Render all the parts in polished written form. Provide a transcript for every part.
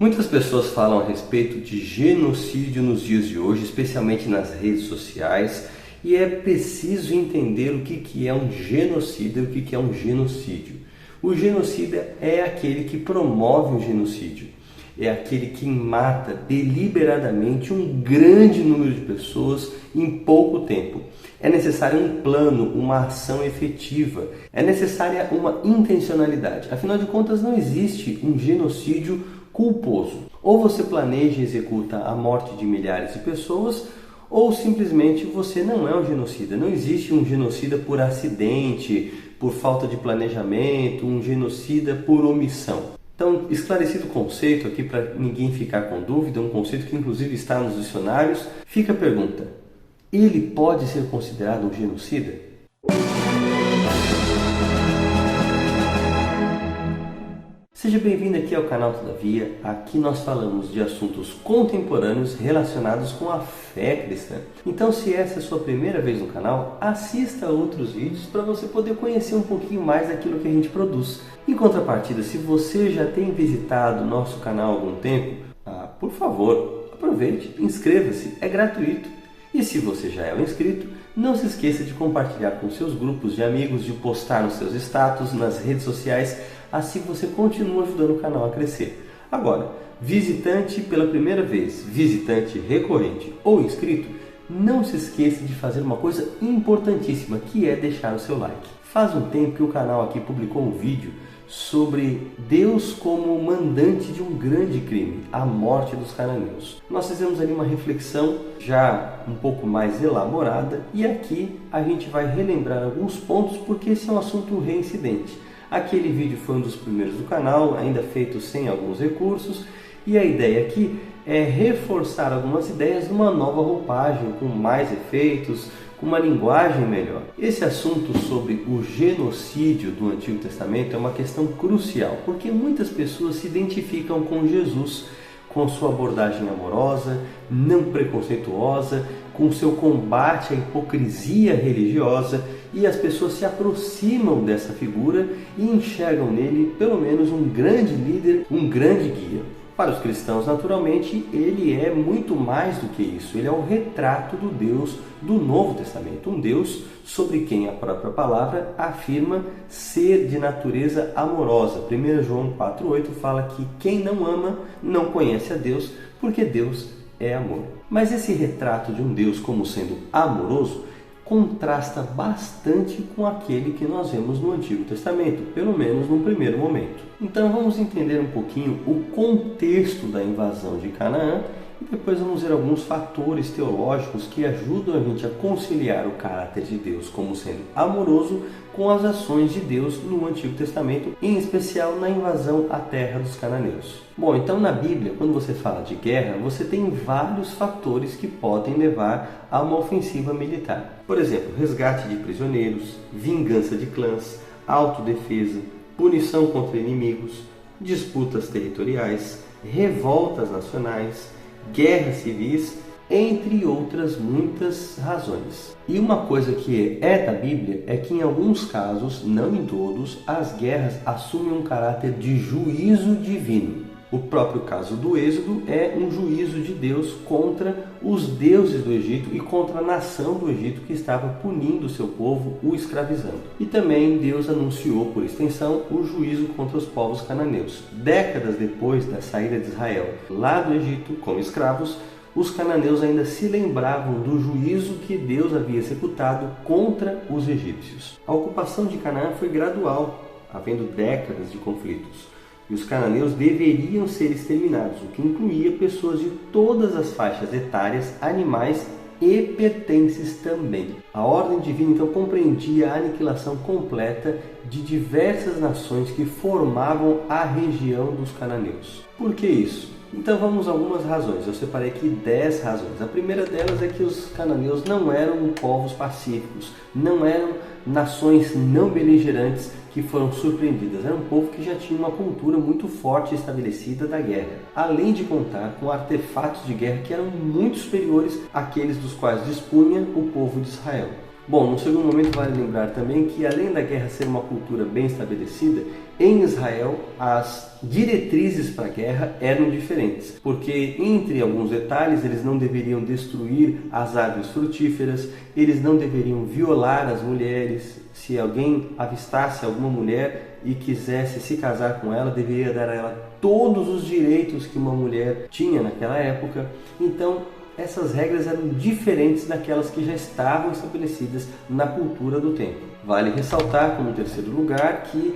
Muitas pessoas falam a respeito de genocídio nos dias de hoje, especialmente nas redes sociais, e é preciso entender o que é um genocida e o que é um genocídio. O genocida é aquele que promove o genocídio, é aquele que mata deliberadamente um grande número de pessoas em pouco tempo. É necessário um plano, uma ação efetiva, é necessária uma intencionalidade. Afinal de contas, não existe um genocídio culposo. Ou você planeja e executa a morte de milhares de pessoas, ou simplesmente você não é um genocida. Não existe um genocida por acidente, por falta de planejamento, um genocida por omissão. Então, esclarecido o conceito aqui para ninguém ficar com dúvida, um conceito que inclusive está nos dicionários, fica a pergunta: ele pode ser considerado um genocida? Seja bem-vindo aqui ao canal Todavia. Aqui nós falamos de assuntos contemporâneos relacionados com a fé cristã. Então, se essa é a sua primeira vez no canal, assista a outros vídeos para você poder conhecer um pouquinho mais daquilo que a gente produz. Em contrapartida, se você já tem visitado o nosso canal há algum tempo, por favor, aproveite, inscreva-se, é gratuito. E se você já é um inscrito, não se esqueça de compartilhar com seus grupos de amigos, de postar nos seus status, nas redes sociais, assim você continua ajudando o canal a crescer. Agora, visitante pela primeira vez, visitante recorrente ou inscrito, não se esqueça de fazer uma coisa importantíssima, que é deixar o seu like. Faz um tempo que o canal aqui publicou um vídeo sobre Deus como mandante de um grande crime, a morte dos cananeus. Nós fizemos ali uma reflexão já um pouco mais elaborada e aqui a gente vai relembrar alguns pontos porque esse é um assunto reincidente. Aquele vídeo foi um dos primeiros do canal, ainda feito sem alguns recursos, e a ideia aqui é reforçar algumas ideias numa nova roupagem, com mais efeitos, com uma linguagem melhor. Esse assunto sobre o genocídio do Antigo Testamento é uma questão crucial, porque muitas pessoas se identificam com Jesus, com sua abordagem amorosa, não preconceituosa, com seu combate à hipocrisia religiosa, e as pessoas se aproximam dessa figura e enxergam nele pelo menos um grande líder, um grande guia. Para os cristãos, naturalmente, ele é muito mais do que isso. Ele é o retrato do Deus do Novo Testamento, um Deus sobre quem a própria palavra afirma ser de natureza amorosa. 1 João 4,8 fala que quem não ama não conhece a Deus, porque Deus é amor. Mas esse retrato de um Deus como sendo amoroso contrasta bastante com aquele que nós vemos no Antigo Testamento, pelo menos no primeiro momento. Então vamos entender um pouquinho o contexto da invasão de Canaã e depois vamos ver alguns fatores teológicos que ajudam a gente a conciliar o caráter de Deus como sendo amoroso com as ações de Deus no Antigo Testamento, em especial na invasão à terra dos cananeus. Bom, então na Bíblia, quando você fala de guerra, você tem vários fatores que podem levar a uma ofensiva militar. Por exemplo, resgate de prisioneiros, vingança de clãs, autodefesa, punição contra inimigos, disputas territoriais, revoltas nacionais, guerras civis, entre outras muitas razões. E uma coisa que é da Bíblia é que em alguns casos, não em todos, as guerras assumem um caráter de juízo divino. O próprio caso do Êxodo é um juízo de Deus contra os deuses do Egito e contra a nação do Egito que estava punindo o seu povo, o escravizando. E também Deus anunciou, por extensão, o juízo contra os povos cananeus. Décadas depois da saída de Israel lá do Egito como escravos, os cananeus ainda se lembravam do juízo que Deus havia executado contra os egípcios. A ocupação de Canaã foi gradual, havendo décadas de conflitos. E os cananeus deveriam ser exterminados, o que incluía pessoas de todas as faixas etárias, animais e pertences também. A ordem divina então compreendia a aniquilação completa de diversas nações que formavam a região dos cananeus. Por que isso? Então vamos a algumas razões. Eu separei aqui 10 razões. A primeira delas é que os cananeus não eram povos pacíficos, não eram nações não beligerantes que foram surpreendidas. Era um povo que já tinha uma cultura muito forte estabelecida da guerra, além de contar com artefatos de guerra que eram muito superiores àqueles dos quais dispunha o povo de Israel. Bom, no segundo momento vale lembrar também que além da guerra ser uma cultura bem estabelecida, em Israel as diretrizes para a guerra eram diferentes, porque entre alguns detalhes eles não deveriam destruir as árvores frutíferas, eles não deveriam violar as mulheres. Se alguém avistasse alguma mulher e quisesse se casar com ela, deveria dar a ela todos os direitos que uma mulher tinha naquela época. Então, essas regras eram diferentes daquelas que já estavam estabelecidas na cultura do tempo. Vale ressaltar, como terceiro lugar, que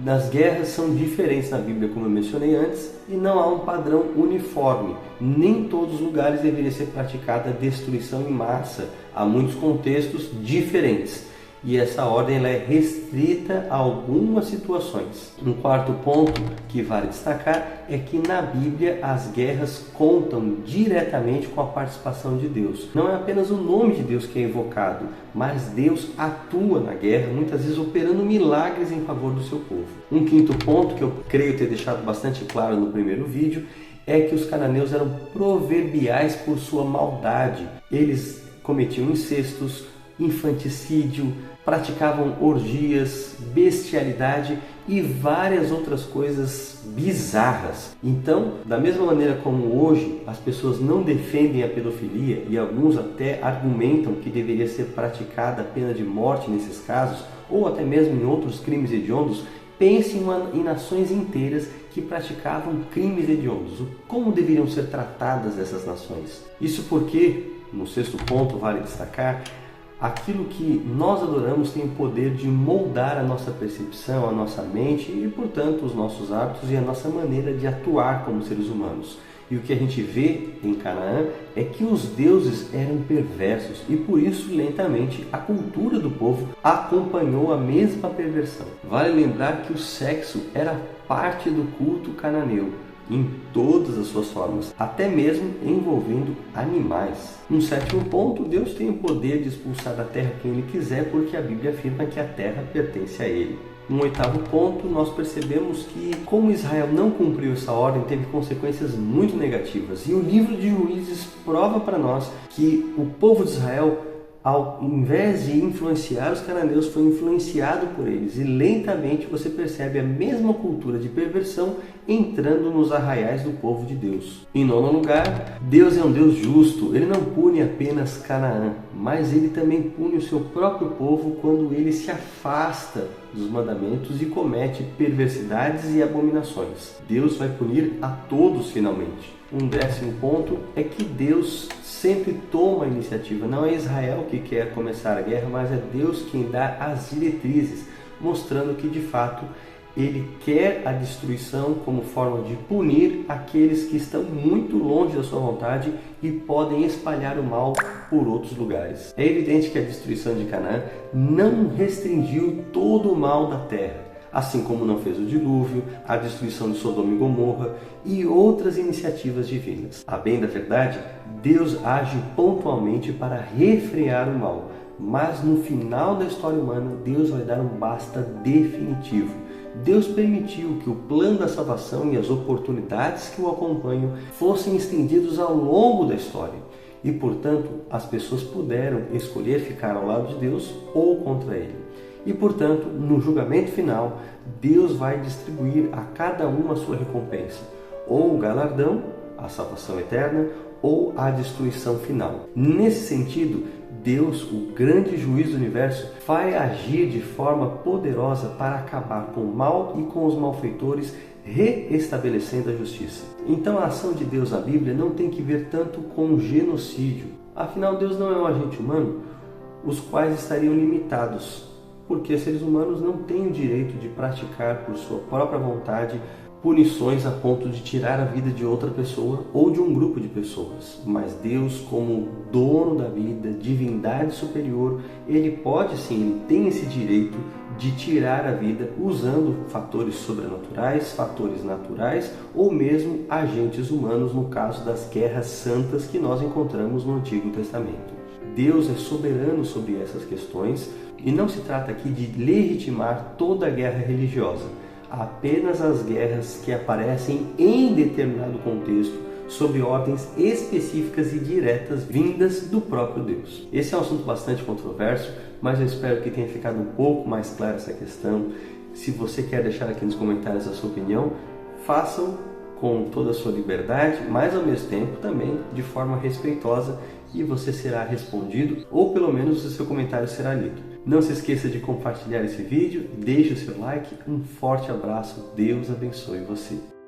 as guerras são diferentes na Bíblia, como eu mencionei antes, e não há um padrão uniforme. Nem em todos os lugares deveria ser praticada destruição em massa. Há muitos contextos diferentes. E essa ordem ela é restrita a algumas situações. Um quarto ponto que vale destacar é que na Bíblia as guerras contam diretamente com a participação de Deus. Não é apenas o nome de Deus que é evocado, mas Deus atua na guerra, muitas vezes operando milagres em favor do seu povo. Um quinto ponto que eu creio ter deixado bastante claro no primeiro vídeo é que os cananeus eram proverbiais por sua maldade. Eles cometiam incestos, infanticídio, praticavam orgias, bestialidade e várias outras coisas bizarras. Então, da mesma maneira como hoje as pessoas não defendem a pedofilia e alguns até argumentam que deveria ser praticada a pena de morte nesses casos, ou até mesmo em outros crimes hediondos, pense em nações inteiras que praticavam crimes hediondos. Como deveriam ser tratadas essas nações? Isso porque, no sexto ponto vale destacar, aquilo que nós adoramos tem o poder de moldar a nossa percepção, a nossa mente e, portanto, os nossos hábitos e a nossa maneira de atuar como seres humanos. E o que a gente vê em Canaã é que os deuses eram perversos e, por isso, lentamente, a cultura do povo acompanhou a mesma perversão. Vale lembrar que o sexo era parte do culto cananeu, em todas as suas formas, até mesmo envolvendo animais. Um sétimo ponto, Deus tem o poder de expulsar da terra quem Ele quiser, porque a Bíblia afirma que a terra pertence a Ele. Um oitavo ponto, nós percebemos que, como Israel não cumpriu essa ordem, teve consequências muito negativas. E o livro de Juízes prova para nós que o povo de Israel, ao invés de influenciar os cananeus, foi influenciado por eles. E lentamente você percebe a mesma cultura de perversão entrando nos arraiais do povo de Deus. Em nono lugar, Deus é um Deus justo. Ele não pune apenas Canaã, mas Ele também pune o seu próprio povo quando ele se afasta dos mandamentos e comete perversidades e abominações. Deus vai punir a todos finalmente. Um décimo ponto é que Deus sempre toma a iniciativa. Não é Israel que quer começar a guerra, mas é Deus quem dá as diretrizes, mostrando que de fato Ele quer a destruição como forma de punir aqueles que estão muito longe da sua vontade e podem espalhar o mal por outros lugares. É evidente que a destruição de Canaã não restringiu todo o mal da terra, assim como não fez o dilúvio, a destruição de Sodoma e Gomorra e outras iniciativas divinas. A bem da verdade, Deus age pontualmente para refrear o mal, mas no final da história humana, Deus vai dar um basta definitivo. Deus permitiu que o plano da salvação e as oportunidades que o acompanham fossem estendidos ao longo da história. E, portanto, as pessoas puderam escolher ficar ao lado de Deus ou contra Ele. E, portanto, no julgamento final, Deus vai distribuir a cada um a sua recompensa, ou o galardão, a salvação eterna, ou a destruição final. Nesse sentido, Deus, o grande juiz do universo, vai agir de forma poderosa para acabar com o mal e com os malfeitores, reestabelecendo a justiça. Então a ação de Deus na Bíblia não tem que ver tanto com genocídio. Afinal, Deus não é um agente humano, os quais estariam limitados, porque seres humanos não têm o direito de praticar por sua própria vontade punições a ponto de tirar a vida de outra pessoa ou de um grupo de pessoas. Mas Deus, como dono da vida, divindade superior, Ele pode sim, Ele tem esse direito de tirar a vida usando fatores sobrenaturais, fatores naturais ou mesmo agentes humanos, no caso das guerras santas que nós encontramos no Antigo Testamento. Deus é soberano sobre essas questões e não se trata aqui de legitimar toda a guerra religiosa, apenas as guerras que aparecem em determinado contexto, sob ordens específicas e diretas vindas do próprio Deus. Esse é um assunto bastante controverso, mas eu espero que tenha ficado um pouco mais clara essa questão. Se você quer deixar aqui nos comentários a sua opinião, façam com toda a sua liberdade, mas ao mesmo tempo também de forma respeitosa, e você será respondido, ou pelo menos o seu comentário será lido. Não se esqueça de compartilhar esse vídeo, deixe o seu like, um forte abraço, Deus abençoe você.